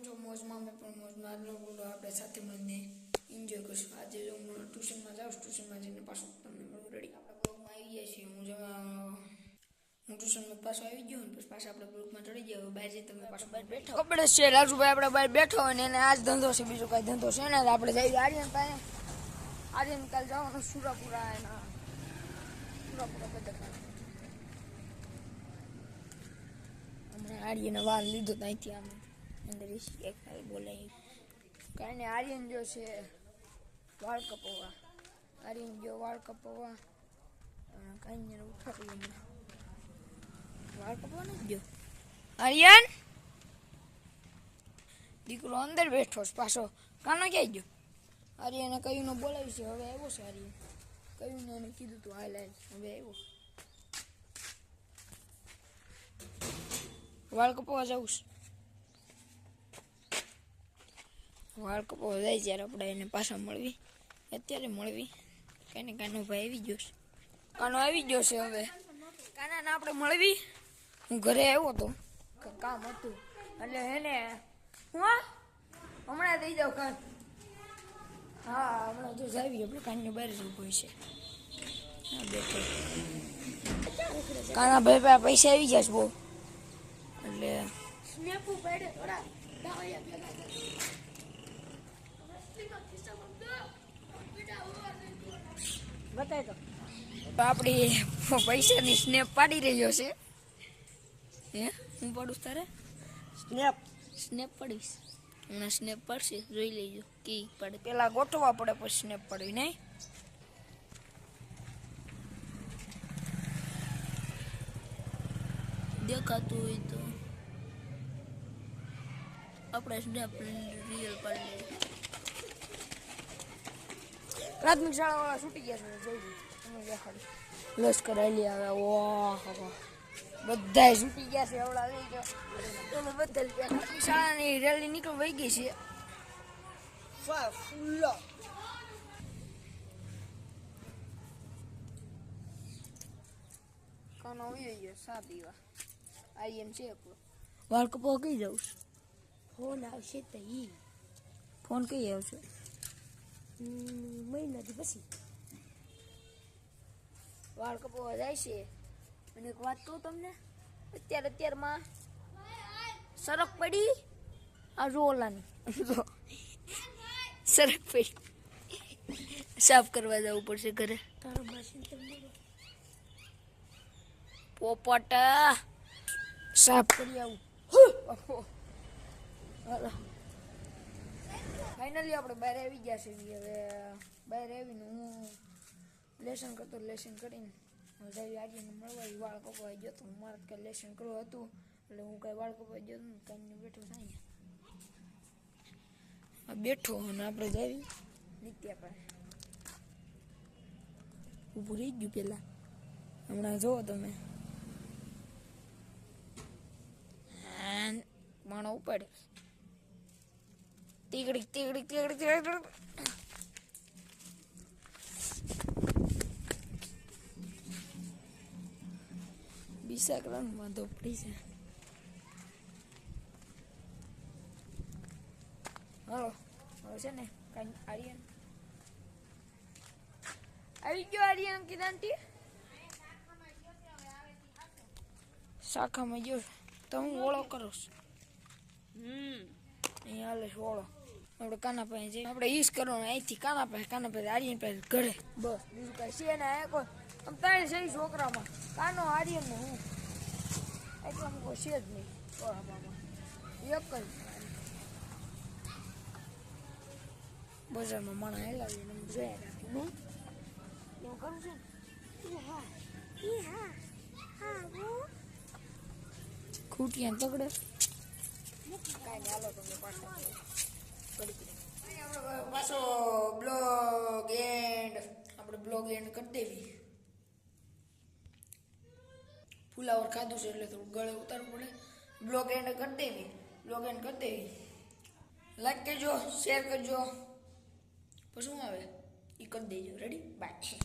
જો મોજમાં મેં પણ મોજમાં આજનો બોલો આપણે સાથે મળીને એન્જોય કરશું. આજે જો હું ટ્યુશનમાં જાઉં ટ્યુશનમાં જઈને પાછું તમને મળું રેડી. આપણે બ્લોગમાં આવી ગયા છીએ. હું ટ્યુશનમાં પાછો આવી ગયો ને પછી પાછા આપણે બ્લોગમાં ચડી ગયા. બહાર જઈ તમે પાછો બહાર બેઠો ખબર છે રાજુભાઈ આપણે બહાર બેઠો હોય ને એને આજ ધંધો છે, બીજો કાંઈ ધંધો છે ને આપણે જઈએ આર્યન પાસે. આર્યન કાલે જવાનું સુરાપુરા એના સુરાપુરા બધા હમણાં આર્યને વાલ લીધો ત્યાંથી આમ અંદર એક બોલાય કાંઈ ને આર્યન જો છે વાળ કપવા. આર્યન જો વાળ કપવા કાંઈ ને ઉઠાડી હમણાં વાળ કપવા નથી જો. આર્યન દીકરો અંદર બેઠો છે પાછો કાનો ક્યાં ગયો? આર્યને કયું નો બોલાવી છે હવે આવ્યો છે. આર્યન કયું ને એને કીધું તું હાલ હાલ હવે આવ્યો. વાળ કપવા જવું છે. વાળ કપવા જાય ત્યારે આપણે એને પાછા મળવી. અત્યારે મળવી કાંઈ ને કાનો ભાઈ આવી ગયો છે. કાનો આવી ગયો છે હવે કાનાને આપણે મળવી. હું ઘરે આવ્યો હતો કામ હતું એટલે એને હું હમણાં દઈ જાઉં કાન. હા હમણાં જો જાવી આપણે કાનની બહાર જ ઊભો છે. હા બેઠો કાના ભાઈ પૈસા આવી જશે બહુ એટલે બતાવી દો આપણી પૈસાની સ્નેપ પાડી રહ્યો છે. હે હું પાડું તારે સ્નેપ પડીશ હમણાં. સ્નેપ પડશે જોઈ લેજો કી પડે. પેલા ગોઠવા પડે પછી સ્નેપ પડવી નહીં. દેખાતું હોય તો આપણે સ્નેપ રિયલ પાડી લઈએ. પ્રાથમિક શાળા વાળા છૂટી ગયા છે જોઈ તમે દેખાડી લશ્કર આલી આવે. ઓહો બધા છૂટી ગયા છે એવડા લઈ ગયો તમે બધા પ્રાથમિક શાળાની રેલી નીકળ વહી ગઈ છે. કાનો આવી ગયો સા પીવા. આર્યન છે આપણો વાળ કપવા કઈ જાઉં છું. ફોન આવશે તો ઈ ફોન કઈ આવશે મહિનાથી પછી વાળ કપવા જાય છે. અને એક વાત કહું તમને અત્યારમાં સરક પડી આ રોલાની સરક પડી સાફ કરવા જવું પડશે ઘરે. પોપટ સાફ કરી આવું. ફાઇનલી આપણે બહાર આવી ગયા છે. હવે બહાર આવીને હું લેસન કરીને હવે આર્યને મળવા વાળ કપાઈ ગયો તો મારે કાંઈ લેસન કરવું હતું એટલે હું કાંઈ વાળ કપાઈ ગયો ને કાંઈ બેઠો થાય બેઠો અને આપણે જાવી નિત્યા પાસે ઊભું રહી ગયું. પેલા હમણાં જુઓ તમે માણો ઉપાડે તીગડી બીસા કરવાનું વાંધો પડી છે. હાલો હવે છે ને કાંઈ આર્યન આવી ગયો. આર્યન કીધા આંટી શાખામાં ગયો તો હું ઓળો કરો છો. અહીંયા હાલે છે ઓળો. આપણે કાના પાસે જઈએ આપણે ઈજ કરવાનું અહીંથી કાના પાસે આર્યન પાસે ઘરે બસ બીજું કાંઈ છે ને. આ કોઈ આમ ત્રણ છે છોકરામાં કાનો આર્યન ને હું એટલે અમુક છે જ નહીં. એક જ બજારમાં માણસ હેલાવીને જોયા રાખીને એવું કરું છે ને ખૂટિયા તગડે કાંઈ નહીં. હાલો તમને પાછો બ્લોગ એન્ડ કરી દેવી. ફુલાવર ખાધું છે એટલે થોડું ગળે ઉતારવું પડે. બ્લોગ એન્ડ કરી દેવી. લાઈક કરજો, શેર કરજો, પછી શું આવે એ કરી દેજો. Ready by.